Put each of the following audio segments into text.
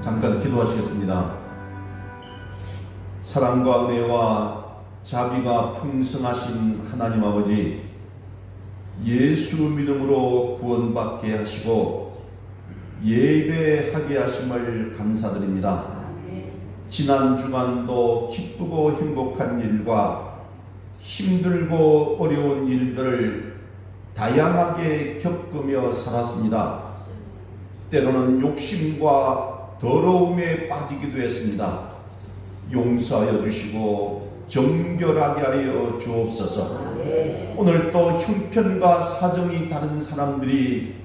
잠깐 기도하시겠습니다. 사랑과 은혜와 자비가 풍성하신 하나님 아버지, 예수 믿음으로 구원받게 하시고 예배하게 하심을 감사드립니다. 지난 주간도 기쁘고 행복한 일과 힘들고 어려운 일들을 다양하게 겪으며 살았습니다. 때로는 욕심과 더러움에 빠지기도 했습니다. 용서하여 주시고 정결하게 하여 주옵소서. 오늘 또 형편과 사정이 다른 사람들이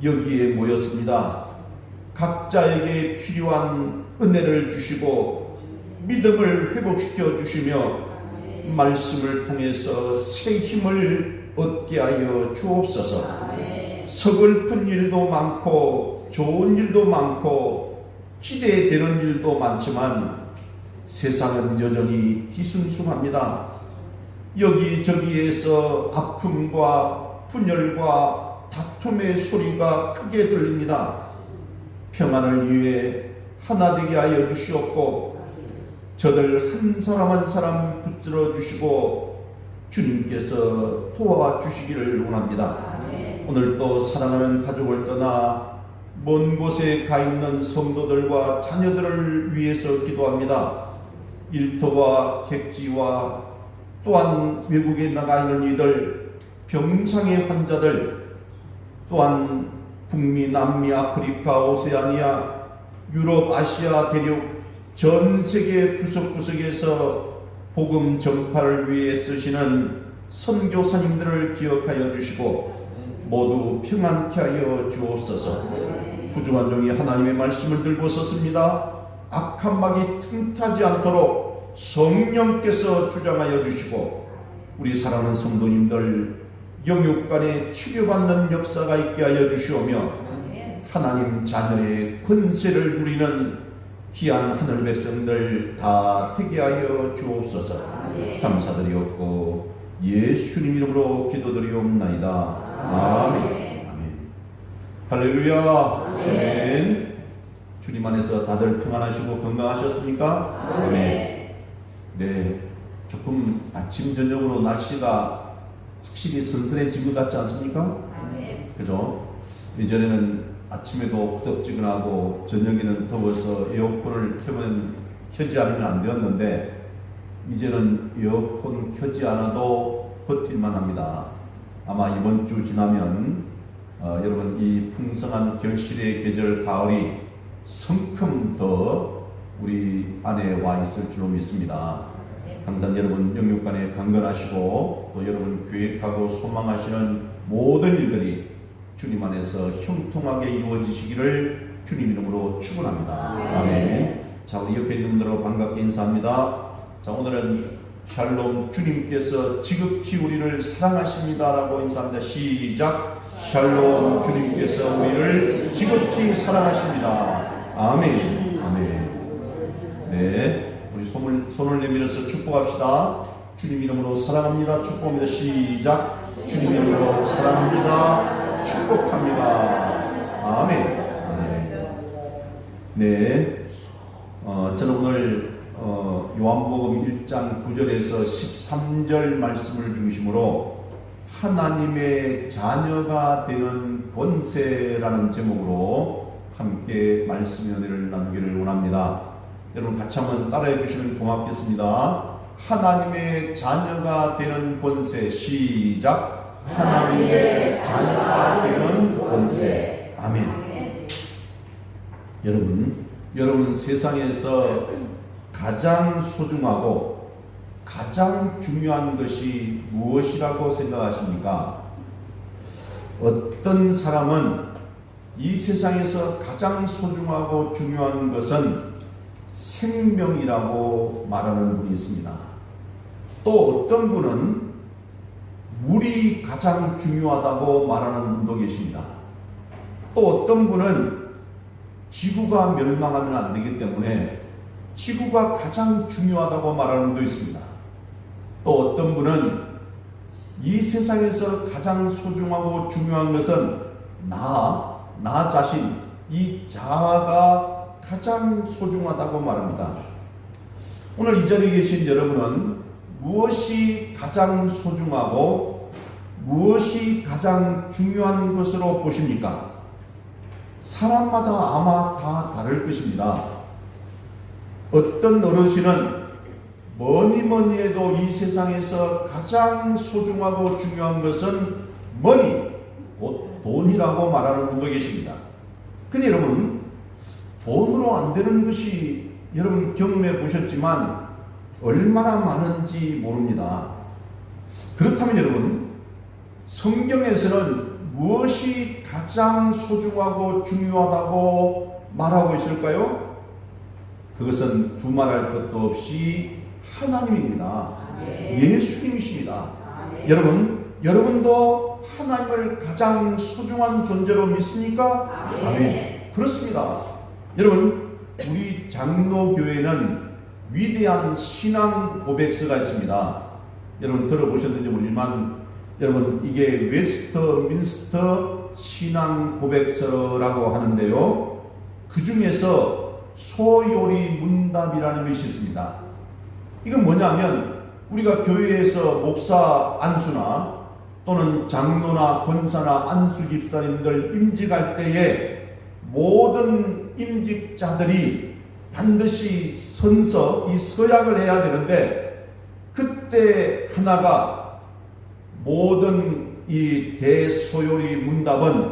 여기에 모였습니다. 각자에게 필요한 은혜를 주시고 믿음을 회복시켜 주시며 말씀을 통해서 새 힘을 얻게 하여 주옵소서. 서글픈 일도 많고 좋은 일도 많고 기대되는 일도 많지만 세상은 여전히 뒤숭숭합니다. 여기저기에서 아픔과 분열과 다툼의 소리가 크게 들립니다. 평안을 위해 하나 되게 하여 주시옵고 저들 한 사람 한 사람 붙들어 주시고 주님께서 도와주시기를 원합니다. 오늘도 사랑하는 가족을 떠나 먼 곳에 가 있는 성도들과 자녀들을 위해서 기도합니다. 일터와 객지와 또한 외국에 나가 있는 이들, 병상의 환자들, 또한 북미, 남미, 아프리카, 오세아니아, 유럽, 아시아 대륙 전 세계 구석구석에서 복음 전파를 위해 쓰시는 선교사님들을 기억하여 주시고 모두 평안케 하여 주옵소서. 부중한 종이 하나님의 말씀을 들고 섰습니다. 악한 막이 틈타지 않도록 성령께서 주장하여 주시고 우리 사랑하는 성도님들 영육간에 치료받는 역사가 있게 하여 주시오며 하나님 자녀의 권세를 누리는 귀한 하늘 백성들 다 되게 하여 주옵소서. 감사드리옵고 예수님 이름으로 기도드리옵나이다. 아멘. 아멘. 할렐루야. 아멘. 주님 안에서 다들 평안하시고 건강하셨습니까? 아멘. 네, 조금 아침 저녁으로 날씨가 확실히 선선해진 것 같지 않습니까? 그죠? 예전에는 아침에도 후덥지근하고 저녁에는 더워서 에어컨을 켜지 않으면 안 되었는데 이제는 에어컨 켜지 않아도 버틸만 합니다. 아마 이번 주 지나면 여러분 이 풍성한 결실의 계절 가을이 성큼 더 우리 안에 와 있을 줄로 믿습니다. 항상 여러분 영육간에 강건하시고 또 여러분 계획하고 소망하시는 모든 일들이 주님 안에서 형통하게 이루어지시기를 주님 이름으로 축원합니다. 아멘. 자, 우리 옆에 있는 분들하고 반갑게 인사합니다. 자, 오늘은 샬롬, 주님께서 지극히 우리를 사랑하십니다라고 인사합니다. 시작. 샬롬, 주님께서 우리를 지극히 사랑하십니다. 아멘. 아멘. 네, 우리 손을 내밀어서 축복합시다. 주님 이름으로 사랑합니다. 축복합니다. 시작. 주님 이름으로 사랑합니다. 축복합니다. 아멘. 아멘. 네, 저는 오늘 요한복음 1장 9절에서 13절 말씀을 중심으로 하나님의 자녀가 되는 권세라는 제목으로 함께 말씀 연회를 나누기를 원합니다. 여러분 같이 한번 따라해 주시면 고맙겠습니다. 하나님의 자녀가 되는 권세. 시작. 하나님의 자녀가 되는 권세. 아멘. 여러분 세상에서 가장 소중하고 가장 중요한 것이 무엇이라고 생각하십니까? 어떤 사람은 이 세상에서 가장 소중하고 중요한 것은 생명이라고 말하는 분이 있습니다. 또 어떤 분은 물이 가장 중요하다고 말하는 분도 계십니다. 또 어떤 분은 지구가 멸망하면 안 되기 때문에 지구가 가장 중요하다고 말하는 분도 있습니다. 또 어떤 분은 이 세상에서 가장 소중하고 중요한 것은 나 자신, 이 자아가 가장 소중하다고 말합니다. 오늘 이 자리에 계신 여러분은 무엇이 가장 소중하고 무엇이 가장 중요한 것으로 보십니까? 사람마다 아마 다 다를 것입니다. 어떤 어르신은 뭐니 해도 이 세상에서 가장 소중하고 중요한 것은 머니, 곧 돈이라고 말하는 분도 계십니다. 근데 여러분, 돈으로 안 되는 것이 여러분 경험해 보셨지만 얼마나 많은지 모릅니다. 그렇다면 여러분, 성경에서는 무엇이 가장 소중하고 중요하다고 말하고 있을까요? 그것은 두말할 것도 없이 하나님입니다. 예수님이십니다. 여러분도 하나님을 가장 소중한 존재로 믿습니까? 아멘. 그렇습니다. 여러분, 우리 장로교회는 위대한 신앙 고백서가 있습니다. 여러분 들어보셨는지 모르지만 여러분 이게 웨스트민스터 신앙 고백서라고 하는데요. 그 중에서 소요리 문답이라는 것이 있습니다. 이건 뭐냐면 우리가 교회에서 목사 안수나 또는 장로나 권사나 안수 집사님들 임직할 때에 모든 임직자들이 반드시 선서, 이 서약을 해야 되는데 그때 하나가 모든 이 대소요리 문답은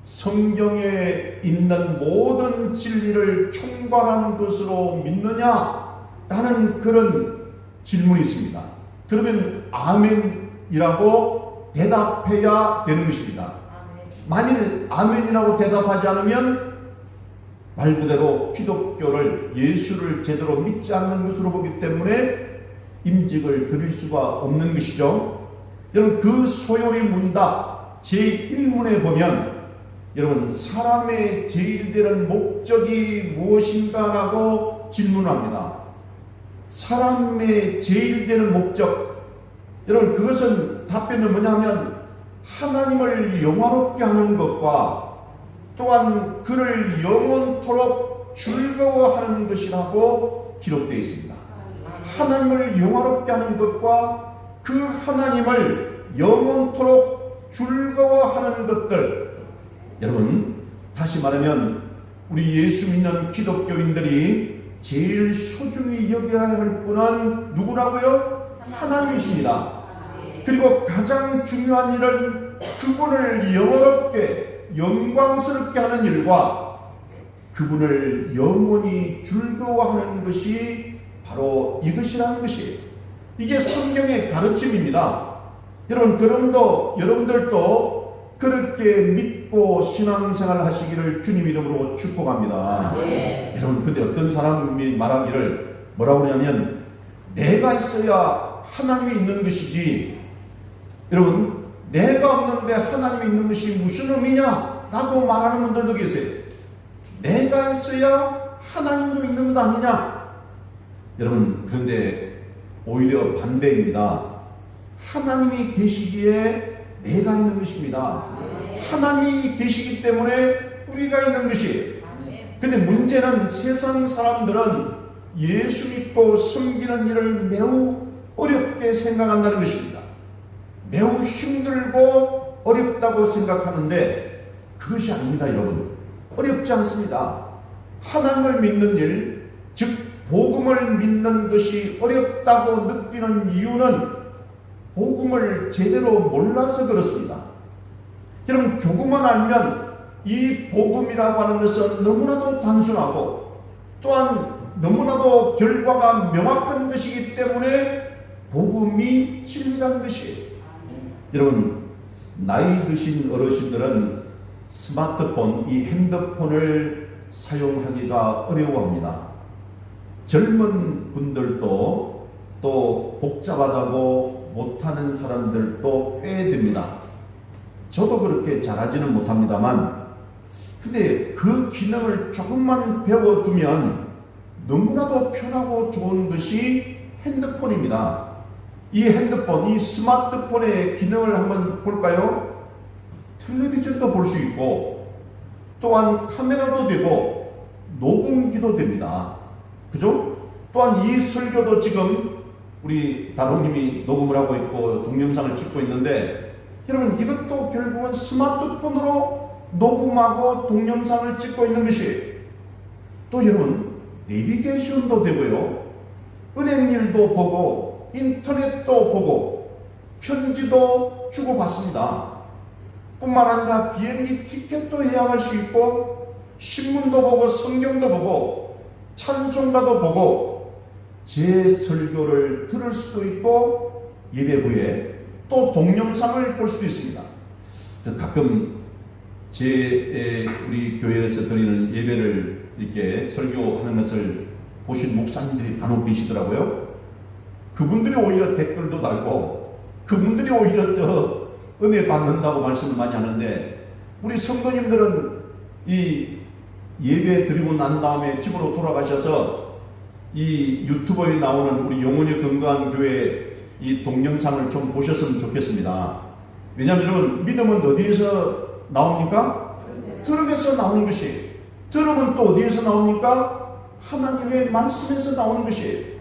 성경에 있는 모든 진리를 총괄하는 것으로 믿느냐라는 그런 질문이 있습니다. 그러면 아멘이라고 대답해야 되는 것입니다. 만일 아멘이라고 대답하지 않으면 말 그대로 기독교를, 예수를 제대로 믿지 않는 것으로 보기 때문에 임직을 드릴 수가 없는 것이죠. 여러분, 그 소요리 문답 제1문에 보면 여러분, 사람의 제일 되는 목적이 무엇인가라고 질문합니다. 사람의 제일 되는 목적, 여러분, 그것은 답변은 뭐냐면 하나님을 영화롭게 하는 것과 또한 그를 영원토록 즐거워하는 것이라고 기록되어 있습니다. 하나님을 영화롭게 하는 것과 그 하나님을 영원토록 즐거워하는 것들, 여러분, 다시 말하면 우리 예수 믿는 기독교인들이 제일 소중히 여겨야 할 분은 누구라고요? 하나님이십니다. 그리고 가장 중요한 일은 그분을 영원롭게 영광스럽게 하는 일과 그분을 영원히 즐거워하는 것이 바로 이것이라는 것이, 이게 성경의 가르침입니다. 여러분들도 그렇게 믿고 신앙생활 하시기를 주님 이름으로 축복합니다. 여러분, 근데 어떤 사람이 말하기를 뭐라고 그러냐면 내가 있어야 하나님이 있는 것이지, 여러분, 내가 없는데 하나님이 있는 것이 무슨 의미냐? 라고 말하는 분들도 계세요. 내가 있어야 하나님도 있는 것 아니냐? 여러분, 그런데 오히려 반대입니다. 하나님이 계시기에 내가 있는 것입니다. 하나님이 계시기 때문에 우리가 있는 것이. 근데 문제는 세상 사람들은 예수 믿고 섬기는 일을 매우 어렵게 생각한다는 것입니다. 매우 힘들고 어렵다고 생각하는데 그것이 아닙니다. 여러분, 어렵지 않습니다. 하나님을 믿는 일, 즉 복음을 믿는 것이 어렵다고 느끼는 이유는 복음을 제대로 몰라서 그렇습니다. 여러분, 조금만 알면 이 복음이라고 하는 것은 너무나도 단순하고 또한 너무나도 결과가 명확한 것이기 때문에 복음이 진리라는 것이에요. 여러분, 나이 드신 어르신들은 스마트폰, 이 핸드폰을 사용하기가 어려워합니다. 젊은 분들도 또 복잡하다고 못하는 사람들도 꽤 됩니다. 저도 그렇게 잘하지는 못합니다만, 근데 그 기능을 조금만 배워두면 너무나도 편하고 좋은 것이 핸드폰입니다. 이 핸드폰, 이 스마트폰의 기능을 한번 볼까요? 텔레비전도 볼 수 있고 또한 카메라도 되고 녹음기도 됩니다. 그죠? 또한 이 설교도 지금 우리 다롱님이 녹음을 하고 있고 동영상을 찍고 있는데, 여러분 이것도 결국은 스마트폰으로 녹음하고 동영상을 찍고 있는 것이, 또 여러분 내비게이션도 되고요, 은행일도 보고 인터넷도 보고 편지도 주고받습니다. 뿐만 아니라 비행기 티켓도 예약할 수 있고 신문도 보고 성경도 보고 찬송가도 보고 제 설교를 들을 수도 있고 예배 후에 또 동영상을 볼 수도 있습니다. 가끔 우리 교회에서 드리는 예배를 이렇게 설교하는 것을 보신 목사님들이 간혹 계시더라고요. 그분들이 오히려 댓글도 달고 그분들이 오히려 더 은혜 받는다고 말씀을 많이 하는데, 우리 성도님들은 이 예배 드리고 난 다음에 집으로 돌아가셔서 이 유튜버에 나오는 우리 영혼이 건강한 교회 이 동영상을 좀 보셨으면 좋겠습니다. 왜냐하면 믿음은 어디에서 나옵니까? 들음에서 나오는 것이, 들음은 또 어디에서 나옵니까? 하나님의 말씀에서 나오는 것이.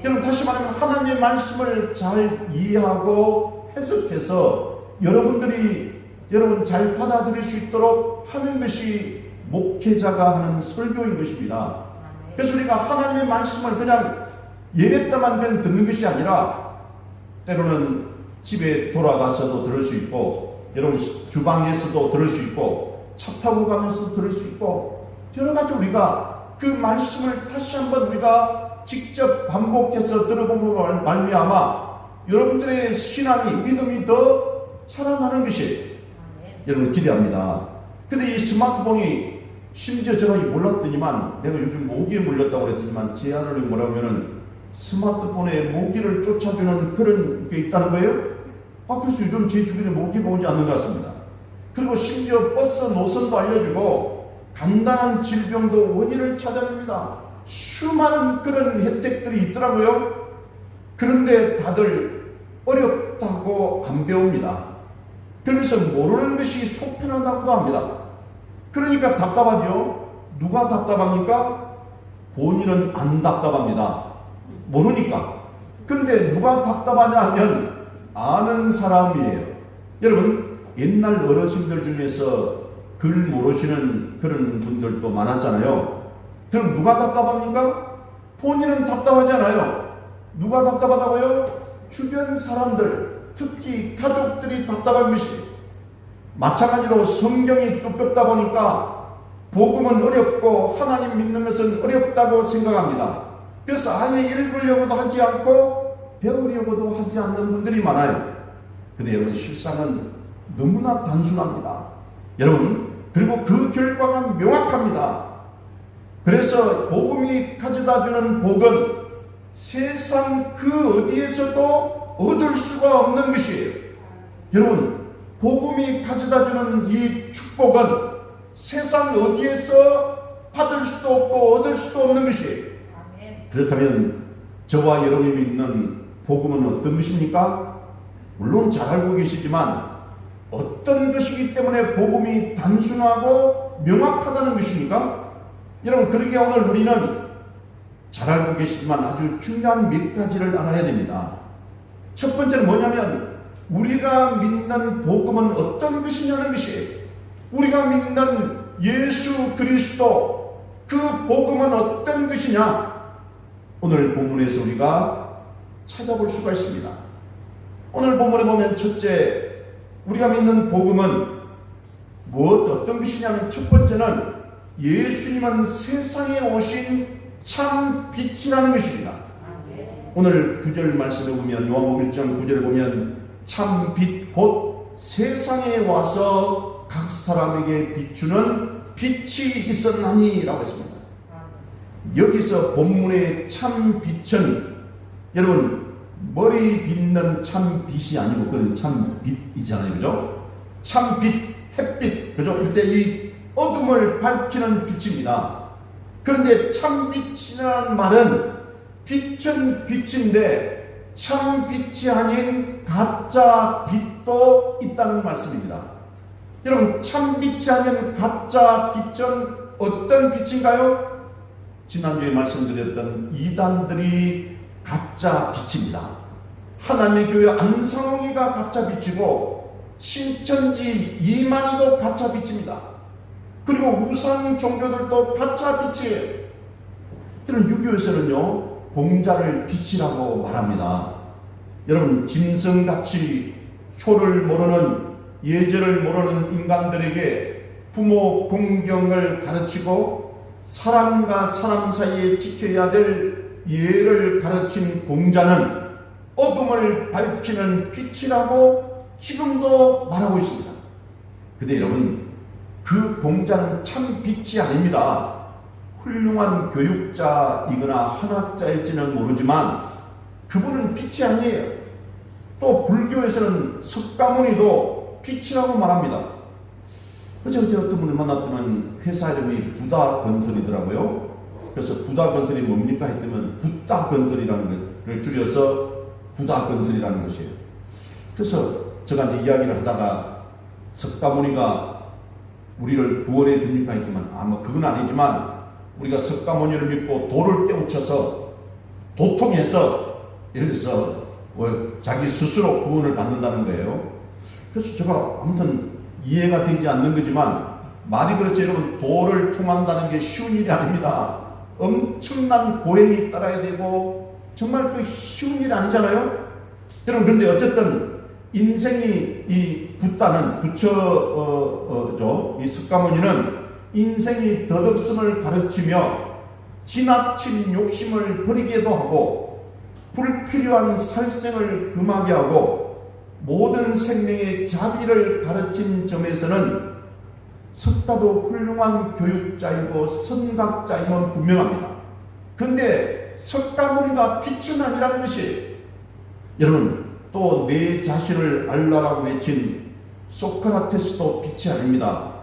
여러분 다시 말하면 하나님의 말씀을 잘 이해하고 해석해서 여러분 잘 받아들일 수 있도록 하는 것이 목회자가 하는 설교인 것입니다. 그래서 우리가 하나님의 말씀을 그냥 예배 때만 그냥 듣는 것이 아니라 때로는 집에 돌아가서도 들을 수 있고, 여러분 주방에서도 들을 수 있고, 차 타고 가면서도 들을 수 있고, 여러 가지 우리가 그 말씀을 다시 한번 우리가 직접 반복해서 들어보면 말미암아 여러분들의 신앙이, 믿음이 더 살아나는 것이 여러분 기대합니다. 근데 이 스마트폰이, 심지어 제가 몰랐더니만, 내가 요즘 모기에 물렸다고 그랬더니만 제 아들이 뭐라고 하면은 스마트폰에 모기를 쫓아주는 그런 게 있다는 거예요. 그래서 요즘 제 주변에 모기가 오지 않는 것 같습니다. 그리고 심지어 버스 노선도 알려주고 간단한 질병도 원인을 찾아냅니다. 수많은 그런 혜택들이 있더라고요. 그런데 다들 어렵다고 안 배웁니다. 그러면서 모르는 것이 속 편하다고도 합니다. 그러니까 답답하죠. 누가 답답합니까? 본인은 안 답답합니다. 모르니까. 그런데 누가 답답하냐 하면 아는 사람이에요. 여러분 옛날 어르신들 중에서 글 모르시는 그런 분들도 많았잖아요. 그럼 누가 답답합니까? 본인은 답답하지 않아요. 누가 답답하다고요? 주변 사람들, 특히 가족들이 답답한 것이. 마찬가지로 성경이 두껍다 보니까 복음은 어렵고 하나님 믿는 것은 어렵다고 생각합니다. 그래서 아예 읽으려고도 하지 않고 배우려고도 하지 않는 분들이 많아요. 근데 여러분 실상은 너무나 단순합니다. 여러분, 그리고 그 결과가 명확합니다. 그래서 복음이 가져다주는 복은 세상 그 어디에서도 얻을 수가 없는 것이에요. 여러분, 복음이 가져다주는 이 축복은 세상 어디에서 받을 수도 없고 얻을 수도 없는 것이에요. 그렇다면 저와 여러분이 믿는 복음은 어떤 것입니까? 물론 잘 알고 계시지만 어떤 것이기 때문에 복음이 단순하고 명확하다는 것입니까? 여러분, 그러기에 오늘 우리는 잘 알고 계시지만 아주 중요한 몇 가지를 알아야 됩니다. 첫 번째는 뭐냐면 우리가 믿는 복음은 어떤 것이냐는 것이에요. 우리가 믿는 예수 그리스도, 그 복음은 어떤 것이냐? 오늘 본문에서 우리가 찾아볼 수가 있습니다. 오늘 본문에 보면 첫째, 우리가 믿는 복음은 어떤 것이냐면 첫 번째는 예수님은 세상에 오신 참 빛이라는 것입니다. 오늘 9절 말씀을 보면, 요한복음 1장 9절에 보면 참 빛 곧 세상에 와서 각 사람에게 비추는 빛이 있었나니 라고 했습니다. 여기서 본문의 참 빛은 여러분 머리 빗는 참 빛이 아니고 그건 참 빛이잖아요. 그죠? 참 빛, 햇빛, 그죠? 그때 이 어둠을 밝히는 빛입니다. 그런데 참 빛이라는 말은 빛은 빛인데 참 빛이 아닌 가짜 빛도 있다는 말씀입니다. 여러분, 참 빛이 아닌 가짜 빛은 어떤 빛인가요? 지난주에 말씀드렸던 이단들이 가짜 빛입니다. 하나님의 교회 안상홍이가 가짜 빛이고 신천지 이만희도 가짜 빛입니다. 그리고 우상 종교들도 가짜 빛이에요. 이런 유교에서는요, 공자를 빛이라고 말합니다. 여러분, 짐승같이 효를 모르는, 예절을 모르는 인간들에게 부모 공경을 가르치고 사람과 사람 사이에 지켜야 될 예를 가르친 공자는 어둠을 밝히는 빛이라고 지금도 말하고 있습니다. 근데 여러분, 그 공자는 참 빛이 아닙니다. 훌륭한 교육자이거나 한학자일지는 모르지만 그분은 빛이 아니에요. 또 불교에서는 석가모니도 빛이라고 말합니다. 어제 어떤 분을 만났더니 회사 이름이 부다 건설이더라고요. 그래서 부다 건설이 뭡니까 했더니 붓다 건설이라는 걸 줄여서 부다 건설이라는 것이에요. 그래서 제가 이제 이야기를 하다가 석가모니가 우리를 구원해 줍니까 했더니 뭐 그건 아니지만 우리가 석가모니를 믿고 도를 깨우쳐서 도통해서 예를 들어서 자기 스스로 구원을 받는다는 거예요. 그래서 제가 아무튼 이해가 되지 않는 거지만 말이 그렇죠. 여러분, 도를 통한다는 게 쉬운 일이 아닙니다. 엄청난 고행이 따라야 되고 정말 그 쉬운 일이 아니잖아요. 여러분, 그런데 어쨌든 인생이 이 붓다는 이 석가모니는 인생이 덧없음을 가르치며 지나친 욕심을 버리게도 하고 불필요한 살생을 금하게 하고 모든 생명의 자비를 가르친 점에서는 석가도 훌륭한 교육자이고 선각자임은 분명합니다. 그런데 석가모니가 빛은 아니라는 것이, 여러분, 또 내 자신을 알라라고 외친 소크라테스도 빛이 아닙니다.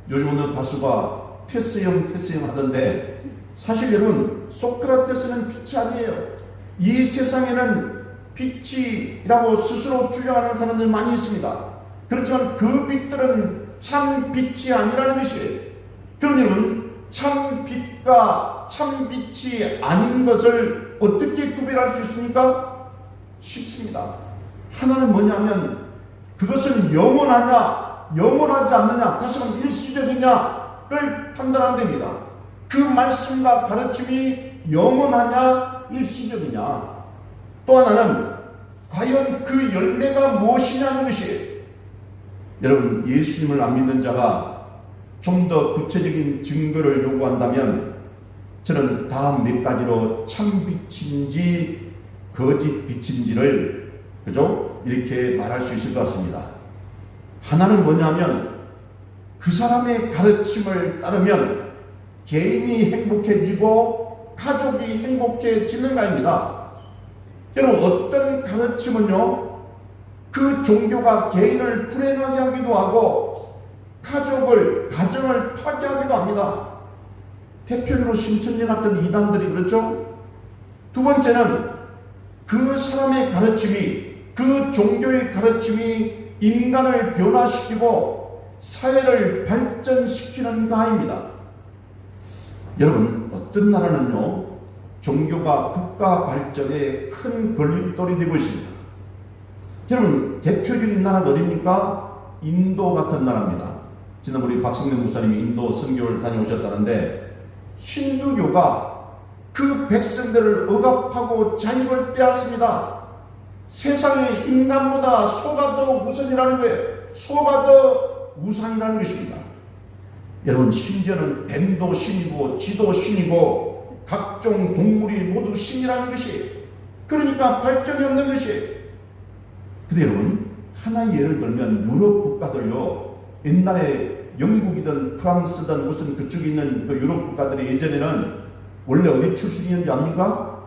요즘 어느 가수가 테스형 하던데 사실 여러분, 소크라테스는 빛이 아니에요. 이 세상에는 빛이라고 스스로 주장하는 사람들 많이 있습니다. 그렇지만 그 빛들은 참 빛이 아니라는 것이에요. 그러면 참 빛과 참 빛이 아닌 것을 어떻게 구별할 수 있습니까? 쉽습니다. 하나는 뭐냐면 그것은 영원하냐 영원하지 않느냐, 다시 말하면 일시적이냐를 판단하면 됩니다. 그 말씀과 가르침이 영원하냐 일시적이냐, 또 하나는 과연 그 열매가 무엇이냐는 것이, 여러분, 예수님을 안 믿는 자가 좀 더 구체적인 증거를 요구한다면 저는 다음 몇 가지로 참빛인지 거짓 빛인지를 그죠? 이렇게 말할 수 있을 것 같습니다. 하나는 뭐냐면 그 사람의 가르침을 따르면 개인이 행복해지고 가족이 행복해지는가입니다. 여러분, 어떤 가르침은요, 그 종교가 개인을 불행하게 하기도 하고 가정을 파괴하기도 합니다. 대표적으로 신천지 같은 이단들이 그렇죠. 두 번째는 그 사람의 가르침이, 그 종교의 가르침이 인간을 변화시키고 사회를 발전시키는가입니다. 여러분, 어떤 나라는요, 종교가 국가 발전에 큰 걸림돌이 되고 있습니다. 여러분, 대표적인 나라가 어디입니까? 인도 같은 나라입니다. 지난번에 우리 박성명 목사님이 인도 선교를 다녀오셨다는데, 힌두교가 그 백성들을 억압하고 자유를 빼앗습니다. 세상에 인간보다 소가 더 우선이라는 거예요. 소가 더 우상이라는 것입니다. 여러분, 심지어는 뱀도 신이고 쥐도 신이고 각종 동물이 모두 신이라는 것이, 그러니까 발전이 없는 것이. 근데 여러분, 하나의 예를 들면 유럽 국가들요, 옛날에 영국이든 프랑스든 무슨 그쪽에 있는 그 유럽 국가들이 예전에는 원래 어디 출신이었는지 압니까?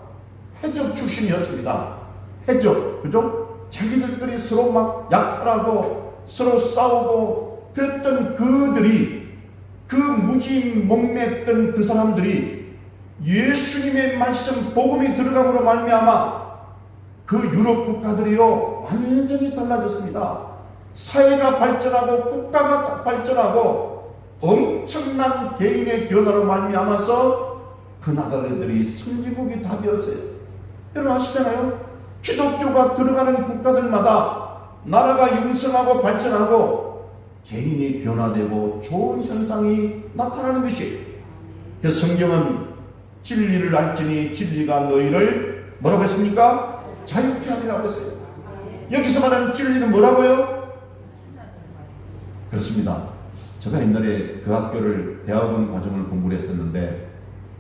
해적 출신이었습니다. 해적, 그죠? 자기들끼리 서로 막 약탈하고 서로 싸우고 그랬던 그들이, 그 무지 목매했던 그 사람들이 예수님의 말씀 복음이 들어감으로 말미암아 그 유럽 국가들이요 완전히 달라졌습니다. 사회가 발전하고 국가가 발전하고 엄청난 개인의 변화로 말미암아서 그 나라들이 선진국이 다 되었어요. 여러분 아시잖아요? 기독교가 들어가는 국가들마다 나라가 영성하고 발전하고 개인이 변화되고 좋은 현상이 나타나는 것이에요. 그래서 성경은 진리를 알지니 진리가 너희를 뭐라고 했습니까? 자유케 하리라고 했어요. 여기서 말하는 진리는 뭐라고요? 그렇습니다. 제가 옛날에 그 학교를 대학원 과정을 공부를 했었는데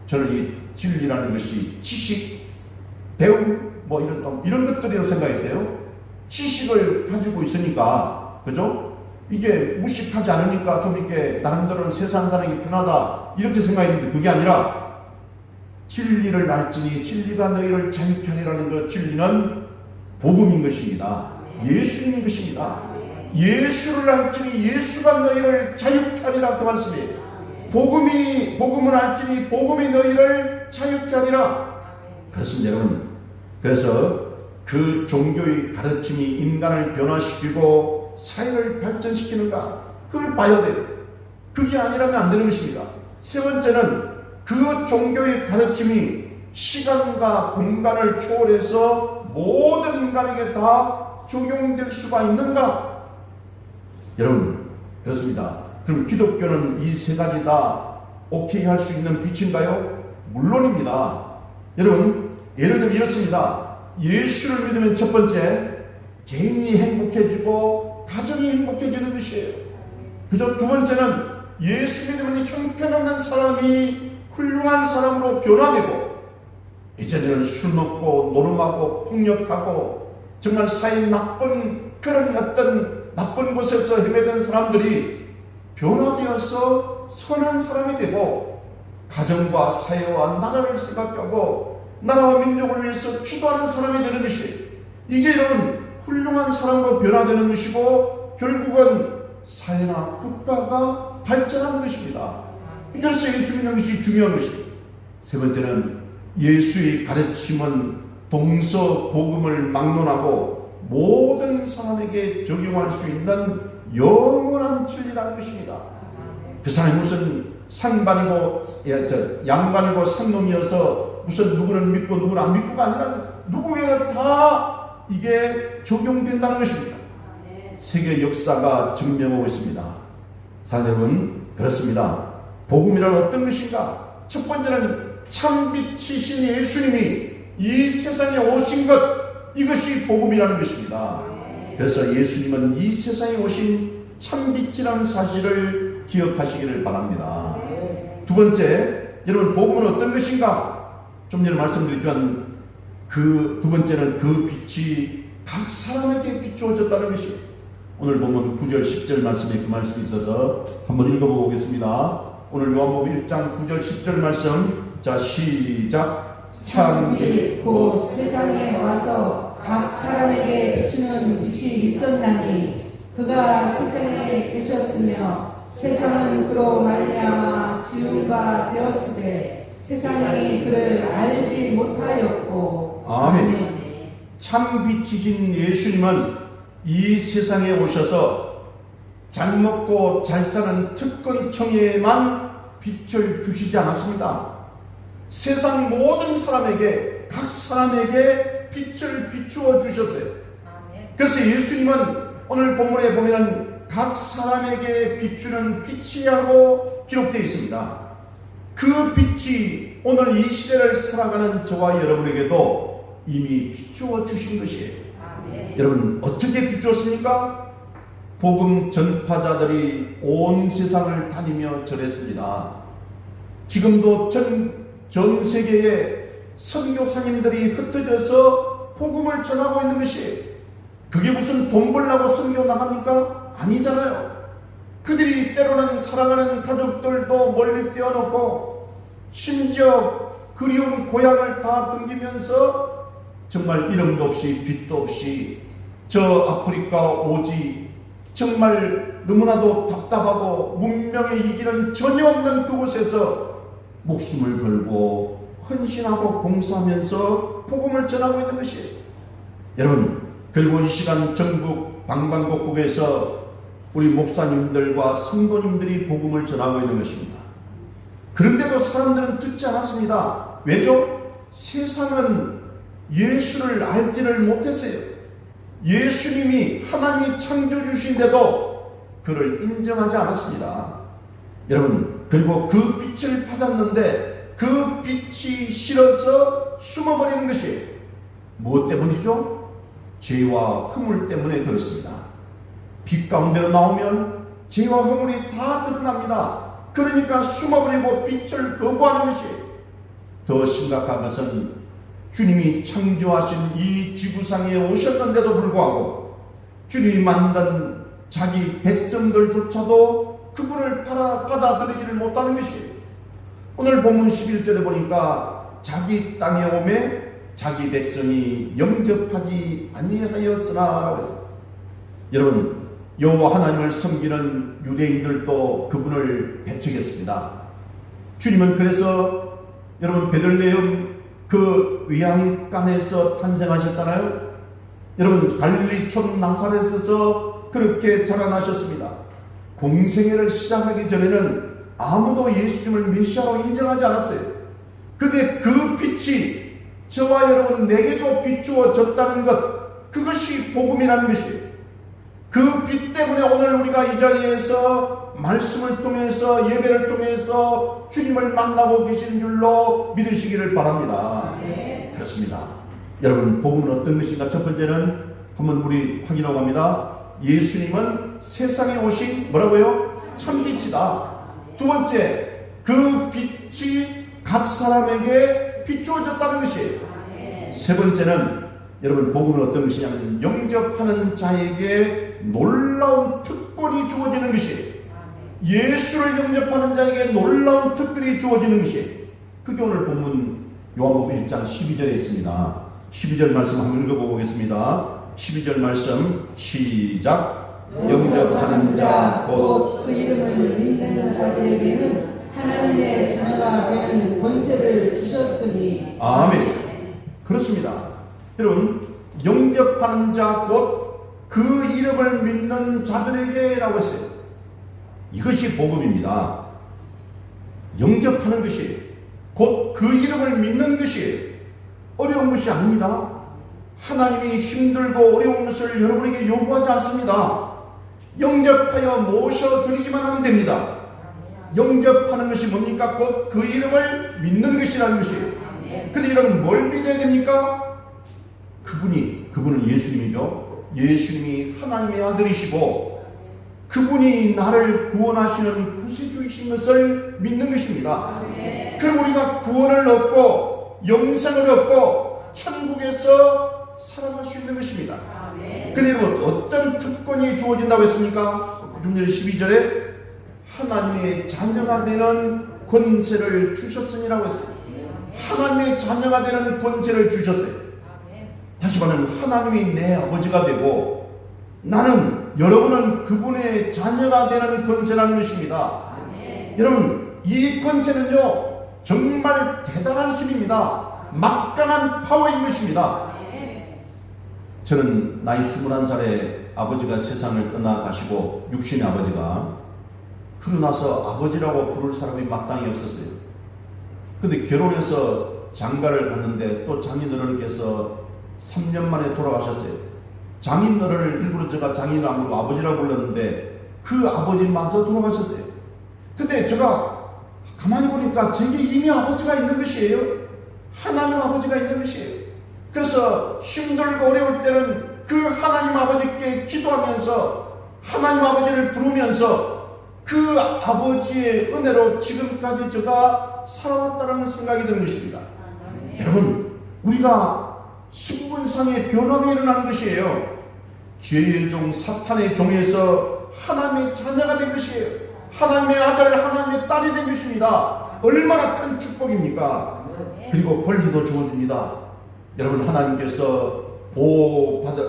저는 이 진리라는 것이 지식, 배움 뭐 이런 것들이라고 생각했어요. 지식을 가지고 있으니까 그죠? 이게 무식하지 않으니까 좀 이렇게 나름대로는 세상 사람이 편하다 이렇게 생각했는데 그게 아니라 진리를 알지니 진리가 너희를 자유케 하리라는 그 진리는 복음인 것입니다. 예수님인 것입니다. 예수를 알지니 예수가 너희를 자유케 하리라 그 말씀이에요. 복음을 알지니 복음이 너희를 자유케 하리라. 그렇습니다 여러분. 그래서 그 종교의 가르침이 인간을 변화시키고 사회를 발전시키는가 그걸 봐야 돼요. 그게 아니라면 안 되는 것입니다. 세 번째는 그 종교의 가르침이 시간과 공간을 초월해서 모든 인간에게 다 적용될 수가 있는가? 여러분 그렇습니다. 그럼 기독교는 이 세 가지 다 오케이 할 수 있는 빛인가요? 물론입니다. 여러분 예를 들면 이렇습니다. 예수를 믿으면 첫 번째 개인이 행복해지고 가정이 행복해지는 것이에요. 그저 두 번째는 예수 믿으면 형편없는 사람이 훌륭한 사람으로 변화되고 이제는 술 먹고 노름하고 폭력하고 정말 사회 나쁜 그런 어떤 나쁜 곳에서 헤매던 사람들이 변화되어서 선한 사람이 되고 가정과 사회와 나라를 생각하고 나라와 민족을 위해서 기도하는 사람이 되는 것이 이게 이런 훌륭한 사람으로 변화되는 것이고 결국은 사회나 국가가 발전하는 것입니다. 그래서 예수 믿는 것이 중요한 것입니다. 세 번째는 예수의 가르침은 동서 복음을 막론하고 모든 사람에게 적용할 수 있는 영원한 진리라는 것입니다. 그 사람이 무슨 상반이고 양반이고 상놈이어서 무슨 누구는 믿고 누구는 안 믿고가 아니라 누구에게 다 이게 적용된다는 것입니다. 세계 역사가 증명하고 있습니다. 사랑하는 여러분 그렇습니다. 복음이란 어떤 것인가? 첫 번째는 참빛이신 예수님이 이 세상에 오신 것 이것이 복음이라는 것입니다. 그래서 예수님은 이 세상에 오신 참빛이라는 사실을 기억하시기를 바랍니다. 두 번째, 여러분 복음은 어떤 것인가? 좀 전에 말씀드렸지만 그 두 번째는 그 빛이 각 사람에게 비추어졌다는 것이에요. 오늘 보면 9절 10절 말씀에 그 말씀이 있어서 한번 읽어보고 오겠습니다. 오늘 요한복음 1장 9절 10절 말씀 자 시작. 참빛 곧 세상에 와서 각 사람에게 비추는 빛이 있었나니 그가 세상에 계셨으며 세상은 그로 말미암아 지은 바 되었으되 세상이 그를 알지 못하였고. 아멘. 참빛이신 예수님은 이 세상에 오셔서 잘 먹고 잘 사는 특권층에만 빛을 주시지 않았습니다. 세상 모든 사람에게 각 사람에게 빛을 비추어 주셨어요. 그래서 예수님은 오늘 본문에 보면 각 사람에게 비추는 빛이라고 기록되어 있습니다. 그 빛이 오늘 이 시대를 살아가는 저와 여러분에게도 이미 비추어 주신 것이에요. 여러분 어떻게 비추었습니까? 복음 전파자들이 온 세상을 다니며 전했습니다. 지금도 전 세계에 선교사님들이 흩어져서 복음을 전하고 있는 것이에요. 그게 무슨 돈 벌려고 선교 나갑니까? 아니잖아요. 그들이 때로는 사랑하는 가족들도 멀리 떼어놓고 심지어 그리운 고향을 다 등기면서 정말 이름도 없이 빛도 없이 저 아프리카 오지 정말 너무나도 답답하고 문명의 이기는 전혀 없는 그곳에서 목숨을 걸고 헌신하고 봉사하면서 복음을 전하고 있는 것이에요. 여러분 그리고 이 시간 전국 방방곡곡에서 우리 목사님들과 성도님들이 복음을 전하고 있는 것입니다. 그런데도 사람들은 듣지 않았습니다. 왜죠? 세상은 예수를 알지를 못했어요. 예수님이 하나님이 창조주신데도 그를 인정하지 않았습니다. 여러분, 그리고 그 빛을 받았는데 그 빛이 싫어서 숨어버리는 것이 무엇 때문이죠? 죄와 허물 때문에 그렇습니다. 빛 가운데로 나오면 죄와 허물이 다 드러납니다. 그러니까 숨어버리고 빛을 거부하는 것이 더 심각한 것은 주님이 창조하신 이 지구상에 오셨는데도 불구하고 주님이 만든 자기 백성들조차도 그분을 받아들이지를 못하는 것이에요. 오늘 본문 11절에 보니까 자기 땅에 오매 자기 백성이 영접하지 아니하였으나라고 했어요. 여러분, 여호와 하나님을 섬기는 유대인들도 그분을 배척했습니다. 주님은 그래서 여러분 베들레헴 그 외양간에서 탄생하셨잖아요. 여러분 갈릴리촌 나사렛에서 그렇게 자라나셨습니다. 공생애를 시작하기 전에는 아무도 예수님을 메시아로 인정하지 않았어요. 그런데 그 빛이 저와 여러분 내게도 비추어졌다는 것, 그것이 복음이라는 것이에요. 그 빛 때문에 오늘 우리가 이 자리에서 말씀을 통해서 예배를 통해서 주님을 만나고 계신 줄로 믿으시기를 바랍니다. 네. 그렇습니다. 여러분, 복음은 어떤 것인가? 첫 번째는 한번 우리 확인하고 갑니다. 예수님은 세상에 오신 뭐라고요? 참빛이다. 두 번째, 그 빛이 각 사람에게 비추어졌다는 것이에요. 세 번째는 여러분, 복음은 어떤 것이냐면 영접하는 자에게 놀라운 특권이 주어지는 것이에요. 예수를 영접하는 자에게 놀라운 특권이 주어지는 것이에요. 그게 오늘 본문 요한복음 1장 12절에 있습니다. 12절 말씀 한번 읽어보겠습니다. 12절 말씀 시작. 영접하는 자 곧 그 이름을 믿는 자들에게는 하나님의 자녀가 되는 권세를 주셨으니. 아멘. 그렇습니다. 여러분, 영접하는 자 곧 그 이름을 믿는 자들에게 라고 했어요. 이것이 복음입니다. 영접하는 것이 곧 그 이름을 믿는 것이 어려운 것이 아닙니다. 하나님이 힘들고 어려운 것을 여러분에게 요구하지 않습니다. 영접하여 모셔드리기만 하면 됩니다. 영접하는 것이 뭡니까? 곧 그 이름을 믿는 것이라는 것이에요. 근데 여러분, 뭘 믿어야 됩니까? 그분은 예수님이죠. 예수님이 하나님의 아들이시고 그분이 나를 구원하시는 구세주이신 것을 믿는 것입니다. 그럼 우리가 구원을 얻고 영생을 얻고 천국에서 살아갈 수 있는 것입니다. 그런데 여러분, 어떤 특권이 주어진다고 했습니까? 12절에 하나님의 자녀가 되는 권세를 주셨으니라고 했어요. 하나님의 자녀가 되는 권세를 주셨어요. 다시 말하면 하나님이 내 아버지가 되고 나는, 여러분은 그분의 자녀가 되는 권세라는 것입니다. 여러분, 이 권세는요 정말 대단한 힘입니다. 막강한 파워인 것입니다. 저는 나이 21살에 아버지가 세상을 떠나가시고, 육신의 아버지가, 그러고 나서 아버지라고 부를 사람이 마땅히 없었어요. 근데 결혼해서 장가를 갔는데 또 장인어른께서 3년 만에 돌아가셨어요. 장인어른을 일부러 제가 장인을 안 부르고 아버지라고 불렀는데 그 아버지마저 돌아가셨어요. 근데 제가 가만히 보니까 제게 이미 아버지가 있는 것이에요. 하나님 아버지가 있는 것이에요. 그래서 힘들고 어려울 때는 그 하나님 아버지께 기도하면서 하나님 아버지를 부르면서 그 아버지의 은혜로 지금까지 제가 살아왔다는 생각이 드는 것입니다. 여러분, 우리가 신분상의 변화가 일어나는 것이에요. 죄의 종 사탄의 종에서 하나님의 자녀가 된 것이에요. 하나님의 아들, 하나님의 딸이 된 것입니다. 얼마나 큰 축복입니까? 그리고 권리도 주어집니다. 여러분, 하나님께서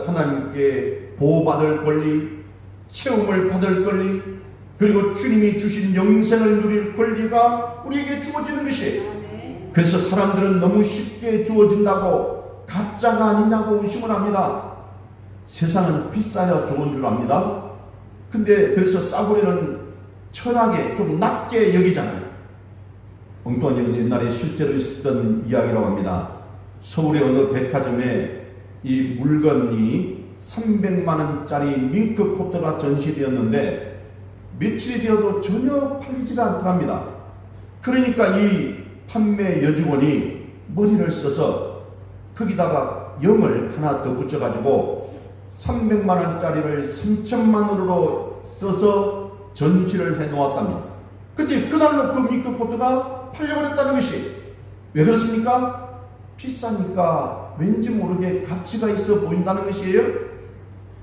하나님께 보호받을 권리, 채움을 받을 권리, 그리고 주님이 주신 영생을 누릴 권리가 우리에게 주어지는 것이에요. 그래서 사람들은 너무 쉽게 주어진다고, 가짜가 아니냐고 의심을 합니다. 세상은 비싸야 좋은 줄 압니다. 근데 그래서 싸구려는 천하게 좀 낮게 여기잖아요. 엉뚱한 일은 옛날에 실제로 있었던 이야기라고 합니다. 서울의 어느 백화점에 이 물건이 300만 원짜리 밍크 코트가 전시되었는데 며칠이 되어도 전혀 팔리지가 않더랍니다. 그러니까 이 판매 여직원이 머리를 써서 거기다가 0을 하나 더 붙여가지고 300만 원짜리를 3천만 원으로 써서 전시를 해 놓았답니다. 근데 그날로 그 밍크 코트가 팔려버렸다는 것이 왜 그렇습니까? 비싸니까 왠지 모르게 가치가 있어 보인다는 것이에요.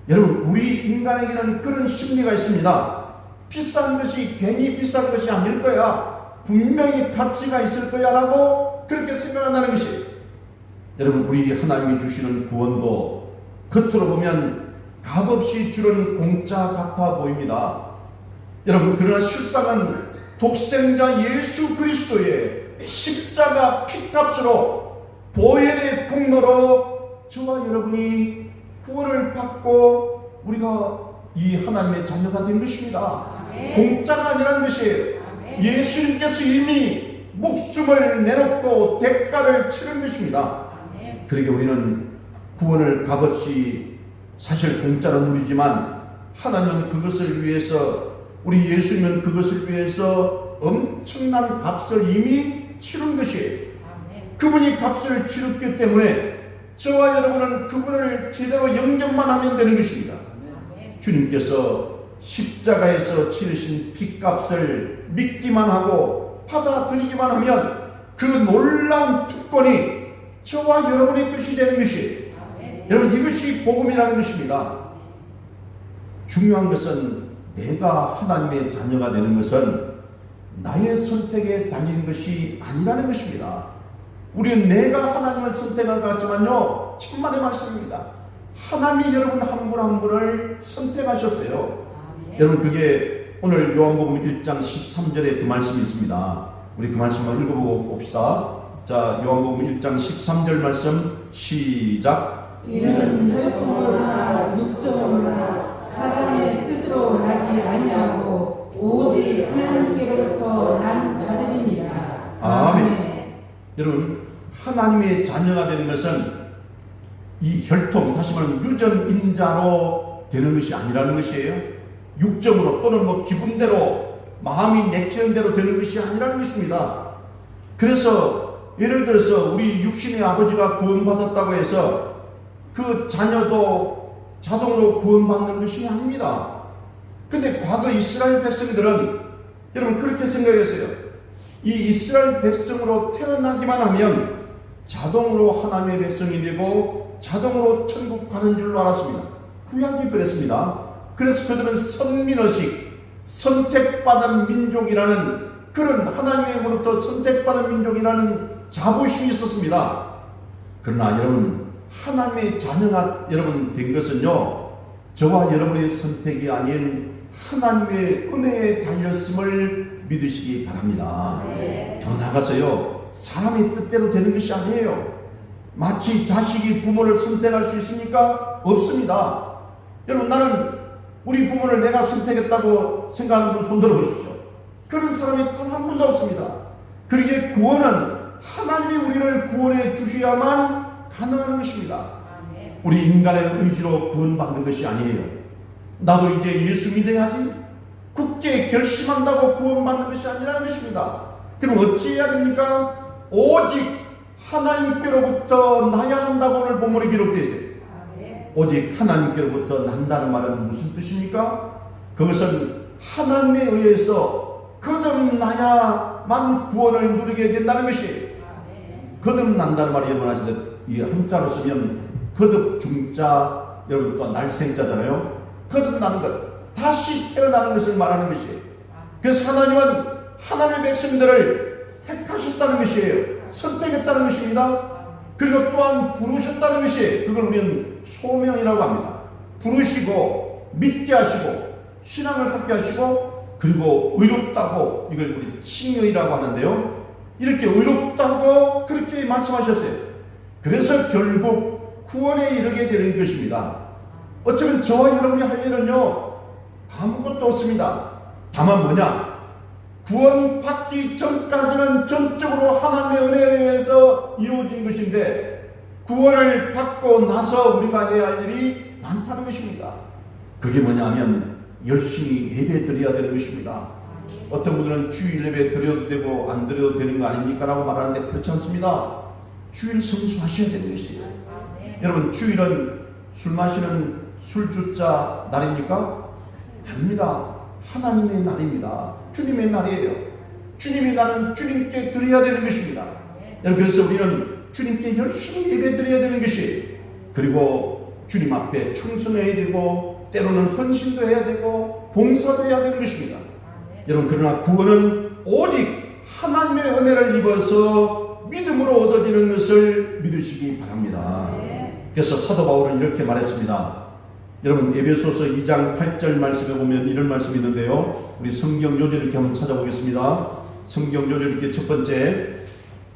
여러분, 우리 인간에게는 그런 심리가 있습니다. 비싼 것이 괜히 비싼 것이 아닐 거야, 분명히 가치가 있을 거야 라고 그렇게 생각한다는 것이, 여러분, 우리 하나님이 주시는 구원도 겉으로 보면 값없이 주는 공짜 같아 보입니다. 여러분, 그러나 실상은 독생자 예수 그리스도의 십자가 피값으로 보혈의 폭로로 저와 여러분이 구원을 받고 우리가 이 하나님의 자녀가 된 것입니다. 공짜가 아니라는 것이에요. 예수님께서 이미 목숨을 내놓고 대가를 치른 것입니다. 그러게 우리는 구원을 값없이 사실 공짜로 누리지만 하나님은 그것을 위해서, 우리 예수님은 그것을 위해서 엄청난 값을 이미 치른 것이에요. 그분이 값을 치렀기 때문에 저와 여러분은 그분을 제대로 영접만 하면 되는 것입니다. 주님께서 십자가에서 치르신 피값을 믿기만 하고 받아들이기만 하면 그 놀라운 특권이 저와 여러분의 뜻이 되는 것이, 여러분, 이것이 복음이라는 것입니다. 중요한 것은 내가 하나님의 자녀가 되는 것은 나의 선택에 달린 것이 아니라는 것입니다. 우리는 내가 하나님을 선택한 것 같지만요, 천만의 말씀입니다. 하나님이 여러분 한 분 한 분을 선택하셨어요. 여러분, 그게 오늘 요한복음 1장 13절에 그 말씀이 있습니다. 우리 그 말씀을 읽어보고 봅시다. 자, 요한복음 1장 13절 말씀 시작. 이는 혈통으로나 육정으로나 사람의 뜻으로 나지 아니하고 오직 하나님께로부터 난 자들이니라. 아멘. 여러분, 하나님의 자녀가 되는 것은 이 혈통, 다시 말하면 유전인자로 되는 것이 아니라는 것이에요. 육정으로 또는 뭐 기분대로, 마음이 내키는 대로 되는 것이 아니라는 것입니다. 그래서 예를 들어서 우리 육신의 아버지가 구원받았다고 해서 그 자녀도 자동으로 구원받는 것이 아닙니다. 근데 과거 이스라엘 백성들은 여러분 그렇게 생각했어요. 이 이스라엘 백성으로 태어나기만 하면 자동으로 하나님의 백성이 되고 자동으로 천국 가는 줄로 알았습니다. 구약이 그랬습니다. 그래서 그들은 선민의식, 선택받은 민족이라는, 그런 하나님으로부터 선택받은 민족이라는 자부심이 있었습니다. 그러나 여러분, 하나님의 자녀가 여러분 된 것은요, 저와 여러분의 선택이 아닌 하나님의 은혜에 달렸음을 믿으시기 바랍니다. 더 나아가서요, 사람의 뜻대로 되는 것이 아니에요. 마치 자식이 부모를 선택할 수 있습니까? 없습니다. 여러분, 나는 우리 부모를 내가 선택했다고 생각하는 분 손 들어보십시오. 그런 사람이 단 한 분도 없습니다. 그러기에 구원은 하나님이 우리를 구원해 주셔야만 가능한 것입니다. 우리 인간의 의지로 구원받는 것이 아니에요. 나도 이제 예수 믿어야지, 굳게 결심한다고 구원받는 것이 아니라는 것입니다. 그럼 어찌해야 됩니까? 오직 하나님께로부터 나야 한다고 오늘 본문에 기록되어 있어요. 오직 하나님께로부터 난다는 말은 무슨 뜻입니까? 그것은 하나님에 의해서 거듭나야만 구원을 누리게 된다는 것이에요. 거듭난다는 말이 여러분 아시듯 이 한자로 쓰면 거듭 중자, 여러분 또 날생자잖아요. 거듭나는 것, 다시 태어나는 것을 말하는 것이에요. 그래서 하나님은 하나님의 백성들을 택하셨다는 것이에요. 선택했다는 것입니다. 그리고 또한 부르셨다는 것이, 그걸 우리는 소명이라고 합니다. 부르시고 믿게 하시고 신앙을 갖게 하시고, 그리고 의롭다고, 이걸 우리 칭의라고 하는데요, 이렇게 의롭다고 그렇게 말씀하셨어요. 그래서 결국 구원에 이르게 되는 것입니다. 어쩌면 저와 여러분이 할 일은요 아무것도 없습니다. 다만 뭐냐, 구원받기 전까지는 전적으로 하나님의 은혜에 의해서 이루어진 것인데 구원을 받고 나서 우리가 해야 할 일이 많다는 것입니다. 그게 뭐냐면 열심히 예배 드려야 되는 것입니다. 어떤 분들은 주일 예배 드려도 되고 안 드려도 되는 거 아닙니까? 라고 말하는데 그렇지 않습니다. 주일 성수하셔야 되는 것이에요. 여러분, 주일은 술 마시는 술주자 날입니까? 아닙니다. 하나님의 날입니다. 주님의 날이에요. 주님의 날은 주님께 드려야 되는 것입니다. 여러분, 그래서 우리는 주님께 열심히 예배 드려야 되는 것이, 그리고 주님 앞에 충성해야 되고 때로는 헌신도 해야 되고 봉사도 해야 되는 것입니다. 여러분, 그러나 구원은 오직 하나님의 은혜를 입어서 믿음으로 얻어지는 것을 믿으시기 바랍니다. 그래서 사도 바울은 이렇게 말했습니다. 여러분, 에베소서 2장 8절 말씀에 보면 이런 말씀이 있는데요. 우리 성경 요절 이렇게 한번 찾아보겠습니다. 성경 요절 이렇게 첫 번째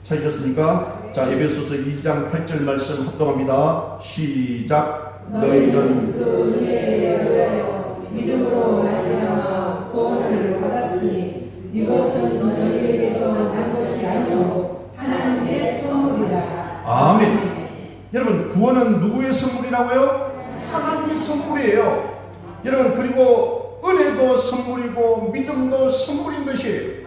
찾으셨습니까? 자, 에베소서 2장 8절 말씀 합동합니다. 시작. 너희는 그 은혜에 의하여 믿음으로 말미암아 구원을 받았으니 이것은 너희에게서 난 것이 아니요 하나님의 선물이라. 아멘. 여러분, 구원은 누구의 선물이라고요? 하나님의 선물이에요. 여러분, 그리고 은혜도 선물이고 믿음도 선물인 것이에요.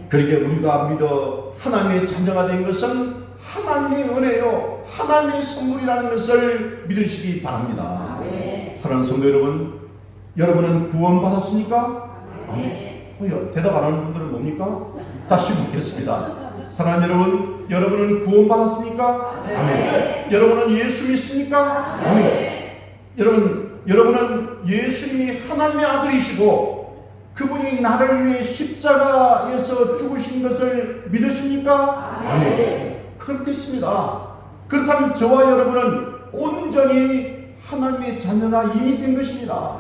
그러기에 우리가 믿어 하나님의 자녀가 된 것은 하나님의 은혜요, 하나님의 선물이라는 것을 믿으시기 바랍니다. 사랑하는 성도 여러분, 여러분은 구원받았습니까? 대답 안 하는 분들은 뭡니까? 다시 묻겠습니다. 사랑하는 여러분, 여러분은 구원받았습니까? 아멘. 여러분은 예수 믿습니까? 아멘. 여러분은 예수님이 하나님의 아들이시고 그분이 나를 위해 십자가에서 죽으신 것을 믿으십니까? 아멘. 그렇겠습니다. 그렇다면 저와 여러분은 온전히 하나님의 자녀가 이미 된 것입니다.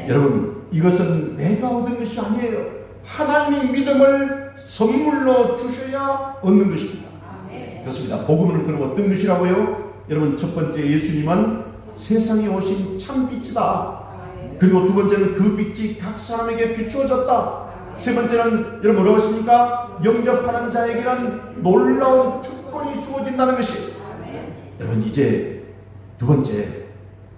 여러분, 이것은 내가 얻은 것이 아니에요. 하나님의 믿음을 선물로 주셔야 얻는 것입니다. 그렇습니다. 복음은 그럼 어떤 것이라고요? 여러분, 첫 번째, 예수님은 세상에 오신 참 빛이다. 그리고 두 번째는 그 빛이 각 사람에게 비추어졌다. 세 번째는 여러분 뭐라고 했습니까? 영접하는 자에게는 놀라운 특권이 주어진다는 것이. 여러분, 이제 두 번째,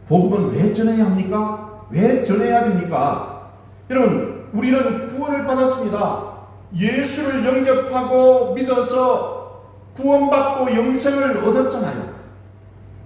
복음은 왜 전해야 합니까? 왜 전해야 됩니까? 여러분, 우리는 구원을 받았습니다. 예수를 영접하고 믿어서 구원받고 영생을 얻었잖아요.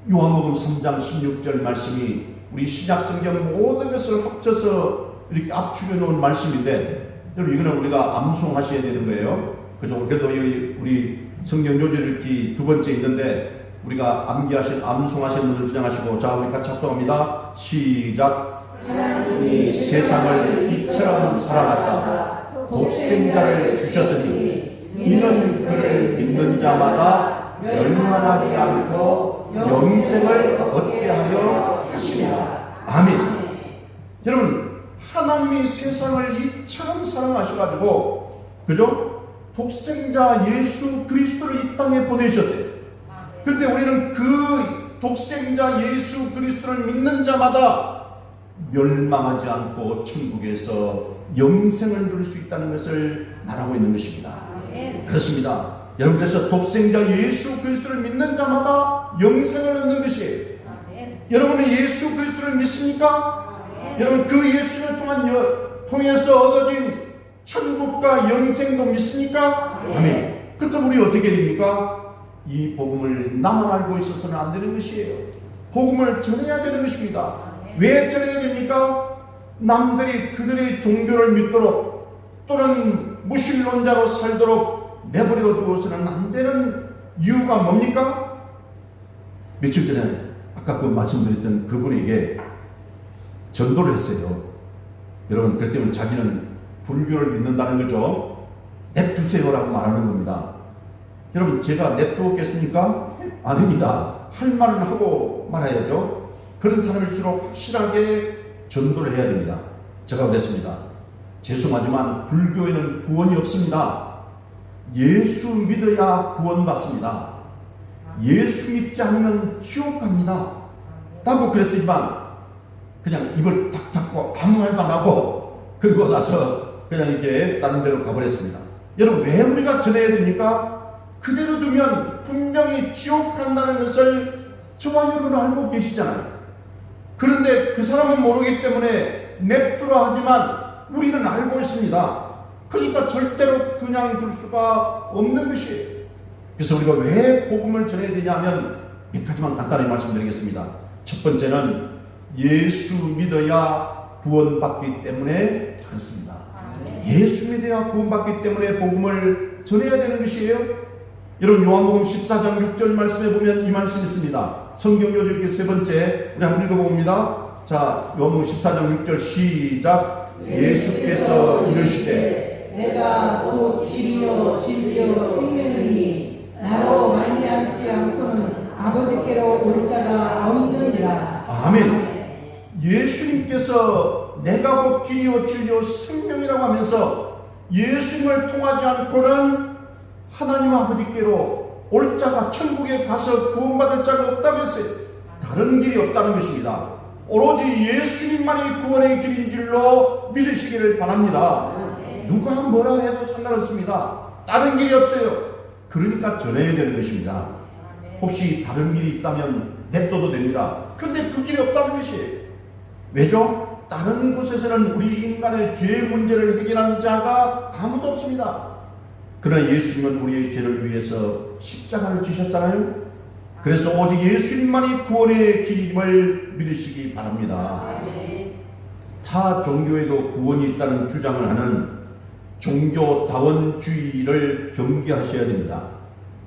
요한복음 3장 16절 말씀이 우리 신약성경 모든 것을 합쳐서 이렇게 압축해 놓은 말씀인데, 여러분, 이거는 우리가 암송하셔야 되는 거예요. 그죠? 그래도 우리 성경 요절 읽기 두 번째 있는데 우리가 암송하신 분들 주장하시고, 자, 우리 같이 합동합니다. 시작. 하나님이 세상을 이처럼 사랑하사 독생자를 주셨으니 이는 그를 믿는 자마다 멸망하지 않고 영생을 얻게 하려 하시니라. 아멘. 여러분, 하나님이 세상을 이처럼 사랑하셔가지고, 그죠? 독생자 예수 그리스도를 이 땅에 보내셨어요. 그런데 우리는 그 독생자 예수 그리스도를 믿는 자마다 멸망하지 않고 천국에서 영생을 누릴 수 있다는 것을 말하고 있는 것입니다. 그렇습니다. 여러분, 그래서 독생자 예수 그리스도를 믿는 자마다 영생을 얻는 것이에요. 여러분은 예수 그리스도를 믿습니까? 여러분, 그 예수를 통해서 얻어진 천국과 영생도 믿습니까? 아멘. 그렇다면 우리 어떻게 됩니까? 이 복음을 나만 알고 있어서는 안 되는 것이에요. 복음을 전해야 되는 것입니다. 왜 전해야 됩니까? 남들이 그들의 종교를 믿도록 또는 무신론자로 살도록 내버려 두어서는 안 되는 이유가 뭡니까? 며칠 전에 아까 그 말씀드렸던 그분에게 전도를 했어요. 여러분, 그럴 때는 자기는 불교를 믿는다는 거죠. 냅두세요라고 말하는 겁니다. 여러분, 제가 냅두었겠습니까? 아닙니다. 할 말은 하고 말아야죠. 그런 사람일수록 확실하게 전도를 해야 됩니다. 제가 그랬습니다. 죄송하지만 불교에는 구원이 없습니다. 예수 믿어야 구원받습니다. 예수 믿지 않으면 지옥 갑니다. 라고 그랬더니만 그냥 입을 탁 닫고 아무 말도 안 하고, 그리고 나서 그냥 이렇게 다른 데로 가버렸습니다. 여러분, 왜 우리가 전해야 됩니까? 그대로 두면 분명히 지옥 간다는 것을 저와 여러분은 알고 계시잖아요. 그런데 그 사람은 모르기 때문에 냅두라 하지만 우리는 알고 있습니다. 그러니까 절대로 그냥 둘 수가 없는 것이에요. 그래서 우리가 왜 복음을 전해야 되냐면 몇 가지만 간단히 말씀드리겠습니다. 첫 번째는 예수 믿어야 구원받기 때문에 그렇습니다. 예수 믿어야 구원받기 때문에 복음을 전해야 되는 것이에요. 여러분, 요한복음 14장 6절 말씀에 보면 이 말씀이 있습니다. 성경 요절 이렇게 세 번째 우리 한번 읽어봅니다. 자, 요한복음 14장 6절 시작. 예수께서 이르시되 내가 곧 길이요 진리요 생명이니 나로 말미암지 않고는 아버지께로 올 자가 없느니라. 아멘. 예수님께서 내가 곧 길이요 진리요 생명이라고 하면서 예수님을 통하지 않고는 하나님 아버지께로 올 자가 천국에 가서 구원받을 자가 없다고 했어요. 다른 길이 없다는 것입니다. 오로지 예수님만이 구원의 길인 줄로 믿으시기를 바랍니다. 누가 뭐라 해도 상관없습니다. 다른 길이 없어요. 그러니까 전해야 되는 것입니다. 혹시 다른 길이 있다면 냅둬도 됩니다. 근데 그 길이 없다는 것이에요. 왜죠? 다른 곳에서는 우리 인간의 죄 문제를 해결하는 자가 아무도 없습니다. 그러나 예수님은 우리의 죄를 위해서 십자가를 지셨잖아요. 그래서 오직 예수님만이 구원의 길임을 믿으시기 바랍니다. 타 종교에도 구원이 있다는 주장을 하는 종교다원주의를 경계하셔야 됩니다.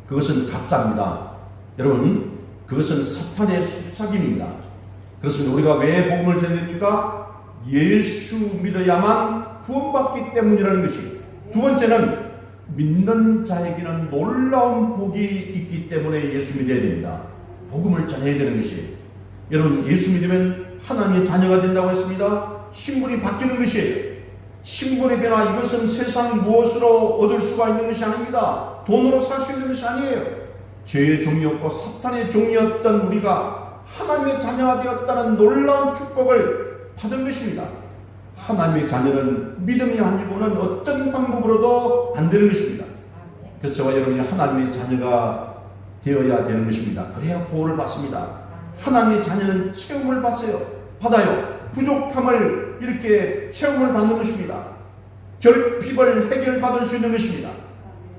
그것은 가짜입니다. 여러분, 그것은 사탄의 속삭임입니다. 그렇습니다. 우리가 왜 복음을 전해야 됩니까? 예수 믿어야만 구원받기 때문이라는 것이. 두 번째는 믿는 자에게는 놀라운 복이 있기 때문에 예수 믿어야 됩니다. 복음을 전해야 되는 것이. 여러분, 예수 믿으면 하나님의 자녀가 된다고 했습니다. 신분이 바뀌는 것이에요. 신분의 변화, 이것은 세상 무엇으로 얻을 수가 있는 것이 아닙니다. 돈으로 살 수 있는 것이 아니에요. 죄의 종이었고 사탄의 종이었던 우리가 하나님의 자녀가 되었다는 놀라운 축복을 받은 것입니다. 하나님의 자녀는 믿음이 아니고는 어떤 방법으로도 안 되는 것입니다. 그래서 저와 여러분이 하나님의 자녀가 되어야 되는 것입니다. 그래야 보호를 받습니다. 하나님의 자녀는 체험을 받아요. 부족함을 이렇게 체험을 받는 것입니다. 결핍을 해결받을 수 있는 것입니다.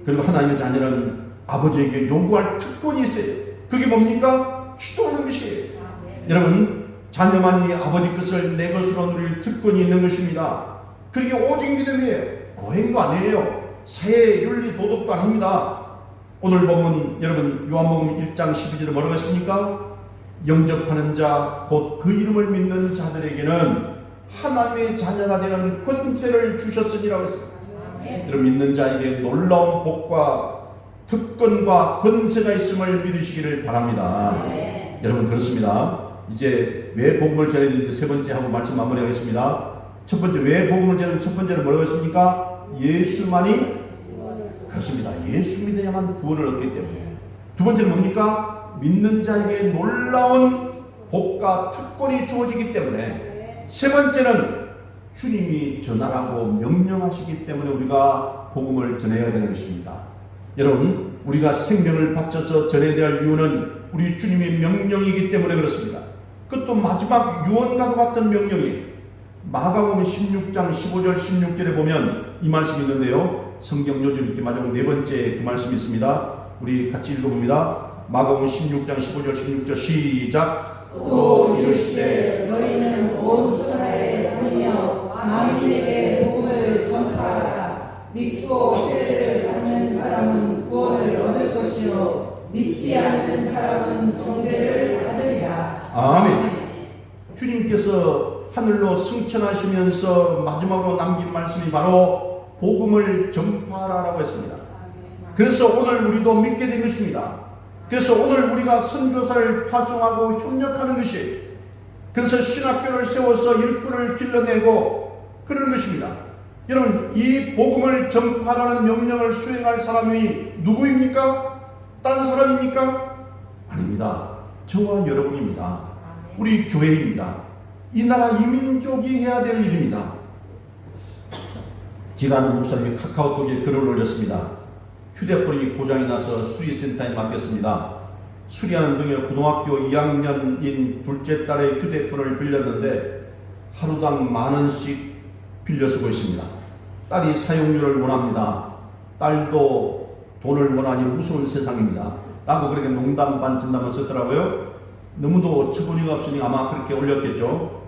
그리고 하나님의 자녀는 아버지에게 요구할 특권이 있어요. 그게 뭡니까? 기도하는 것이에요. 여러분, 자녀만이 아버지 것을 내 것으로 누릴 특권이 있는 것입니다. 그게 오직 믿음이에요. 고행도 아니에요. 사회, 윤리, 도덕도 아닙니다. 오늘 보면 여러분 요한복음 1장 12절에 뭐라고 했습니까? 영접하는 자, 곧 그 이름을 믿는 자들에게는 하나님의 자녀가 되는 권세를 주셨으니라고 했습니다. 여러분, 믿는 자에게 놀라운 복과 특권과 권세가 있음을 믿으시기를 바랍니다. 여러분, 그렇습니다. 이제 왜 복음을 전해야 되는지 세 번째 하고 말씀 마무리하겠습니다. 첫 번째, 왜 복음을 전하는 첫 번째는 뭐라고 했습니까? 예수만이 그렇습니다. 예수 믿어야만 구원을 얻기 때문에. 두 번째는 뭡니까? 믿는 자에게 놀라운 복과 특권이 주어지기 때문에. 세 번째는 주님이 전하라고 명령하시기 때문에 우리가 복음을 전해야 되는 것입니다. 여러분, 우리가 생명을 바쳐서 전해야 될 이유는 우리 주님의 명령이기 때문에 그렇습니다. 그것도 마지막 유언과도 같은 명령이 마가복음 16장 15절 16절에 보면 이 말씀이 있는데요. 성경 요즘 이렇게 마지막 네 번째 그 말씀이 있습니다. 우리 같이 읽어봅니다. 마가복음 16장 15절 16절 시작. 또 이르시되 너희는 온 천하에 다니며 만민에게 복음을 전파하라. 믿고 세례를 받는 사람은 구원을 얻을 것이요 믿지 않는 사람은 정죄를 받으리라. 아멘. 주님께서 하늘로 승천하시면서 마지막으로 남긴 말씀이 바로 복음을 전파하라고 했습니다. 그래서 오늘 우리도 믿게 된 것입니다. 그래서 오늘 우리가 선교사를 파송하고 협력하는 것이, 그래서 신학교를 세워서 일꾼을 길러내고 그러는 것입니다. 여러분, 이 복음을 전파하라는 명령을 수행할 사람이 누구입니까? 딴 사람입니까? 아닙니다. 저와 여러분입니다. 우리 교회입니다. 이 나라 이민족이 해야 될 일입니다. 제가 아는 목사님이 카카오톡에 글을 올렸습니다. 휴대폰이 고장이 나서 수리센터에 맡겼습니다. 수리하는 중에 고등학교 2학년인 둘째 딸의 휴대폰을 빌렸는데 하루당 10,000원씩 빌려 쓰고 있습니다. 딸이 사용료를 원합니다. 딸도 돈을 원하니 무서운 세상입니다. 라고 그렇게 농담 반 진담을 썼더라고요. 너무도 처분이가 없으니 아마 그렇게 올렸겠죠.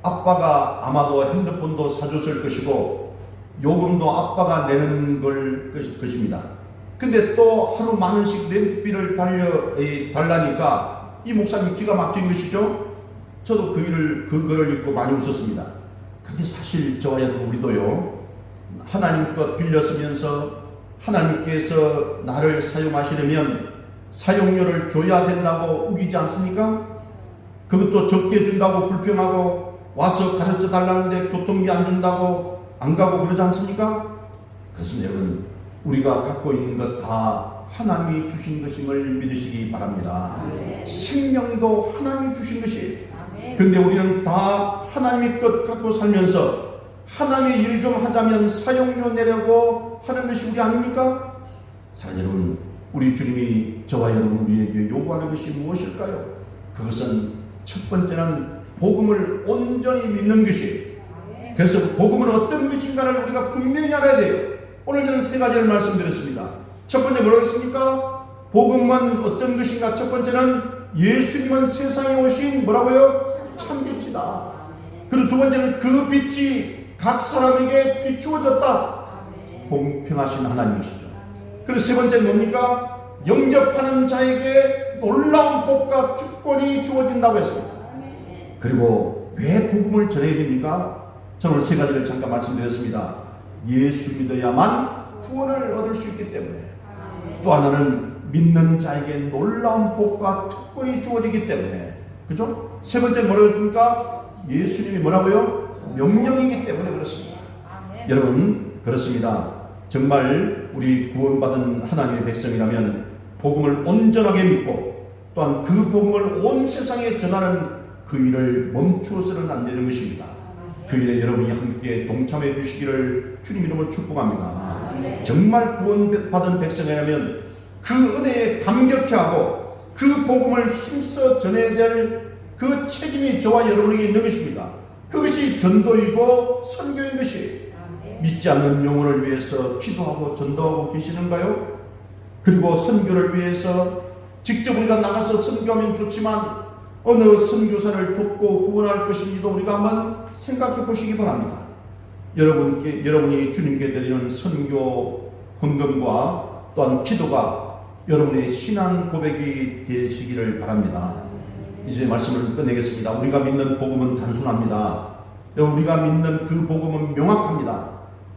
아빠가 아마도 핸드폰도 사줬을 것이고 요금도 아빠가 내는 것입니다. 근데 또 하루 10,000원씩 렌트비를 달라니까 이 목사님 기가 막힌 것이죠. 저도 그 글을 읽고 많이 웃었습니다. 근데 사실 저와 여러분 우리도요, 하나님 것 빌려 쓰면서 하나님께서 나를 사용하시려면 사용료를 줘야 된다고 우기지 않습니까? 그것도 적게 준다고 불평하고 와서 가르쳐 달라는데 교통비 안 준다고 안 가고 그러지 않습니까? 그렇습니다. 여러분, 우리가 갖고 있는 것 다 하나님이 주신 것임을 믿으시기 바랍니다. 생명도 하나님이 주신 것이. 근데 우리는 다 하나님의 것 갖고 살면서 하나님의 일 좀 하자면 사용료 내려고 하는 것이 우리 아닙니까? 사랑하는 여러분, 우리 주님이 저와 여러분 우리에게 요구하는 것이 무엇일까요? 그것은 첫 번째는 복음을 온전히 믿는 것이. 그래서 복음은 어떤 것인가를 우리가 분명히 알아야 돼요. 오늘 저는 3가지를 말씀드렸습니다. 첫 번째 뭐라고 했습니까? 복음은 어떤 것인가? 첫 번째는 예수님은 세상에 오신 뭐라고요? 참빛이다. 그리고 두 번째는 그 빛이 각 사람에게 비추어졌다. 공평하신 하나님이시죠. 그리고 세 번째는 뭡니까? 영접하는 자에게 놀라운 복과 특권이 주어진다고 했습니다. 그리고 왜 복음을 전해야 됩니까? 저는 오늘 3가지를 잠깐 말씀드렸습니다. 예수 믿어야만 구원을 얻을 수 있기 때문에, 또 하나는 믿는 자에게 놀라운 복과 특권이 주어지기 때문에, 그죠? 세 번째 뭐라고 했습니까? 예수님이 뭐라고요? 명령이기 때문에 그렇습니다. 여러분, 그렇습니다. 정말 우리 구원받은 하나님의 백성이라면 복음을 온전하게 믿고 또한 그 복음을 온 세상에 전하는 그 일을 멈추어서는 안 되는 것입니다. 그 일에 여러분이 함께 동참해 주시기를 주님 이름으로 축복합니다. 정말 구원받은 백성이라면 그 은혜에 감격해 하고 그 복음을 힘써 전해야 될 그 책임이 저와 여러분에게 있는 것입니다. 그것이 전도이고 선교인 것이. 믿지 않는 영혼을 위해서 기도하고 전도하고 계시는가요? 그리고 선교를 위해서 직접 우리가 나가서 선교하면 좋지만 어느 선교사를 돕고 후원할 것인지도 우리가 한번 생각해 보시기 바랍니다. 여러분이 주님께 드리는 선교 헌금과 또한 기도가 여러분의 신앙 고백이 되시기를 바랍니다. 이제 말씀을 끝내겠습니다. 우리가 믿는 복음은 단순합니다. 우리가 믿는 그 복음은 명확합니다.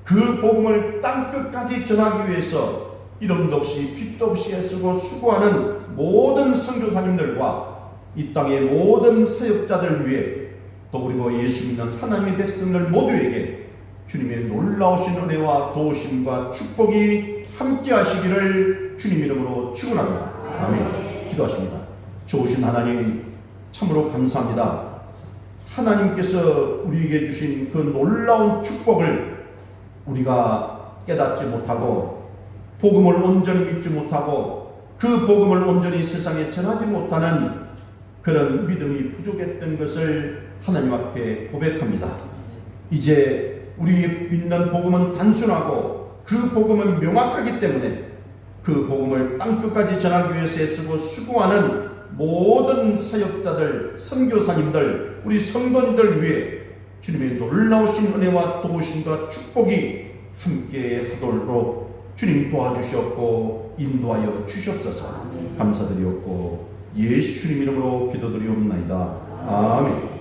그 복음을 땅끝까지 전하기 위해서 이름도 없이 빛도 없이 애쓰고 수고하는 모든 선교사님들과 이 땅의 모든 사역자들 위해 또 그리고 예수 믿는 하나님의 백성들 모두에게 주님의 놀라우신 은혜와 도우심과 축복이 함께 하시기를 주님 이름으로 축원합니다. 아멘. 기도하십니다. 좋으신 하나님, 참으로 감사합니다. 하나님께서 우리에게 주신 그 놀라운 축복을 우리가 깨닫지 못하고 복음을 온전히 믿지 못하고 그 복음을 온전히 세상에 전하지 못하는 그런 믿음이 부족했던 것을 하나님 앞에 고백합니다. 이제 우리 믿는 복음은 단순하고 그 복음은 명확하기 때문에 그 복음을 땅끝까지 전하기 위해서 애쓰고 수고하는 모든 사역자들, 선교사님들, 우리 성도님들 위해 주님의 놀라우신 은혜와 도우심과 축복이 함께 하도록 주님 도와주셨고 인도하여 주시옵소서. 감사드리옵고 예수 주님 이름으로 기도드리옵나이다. 아멘.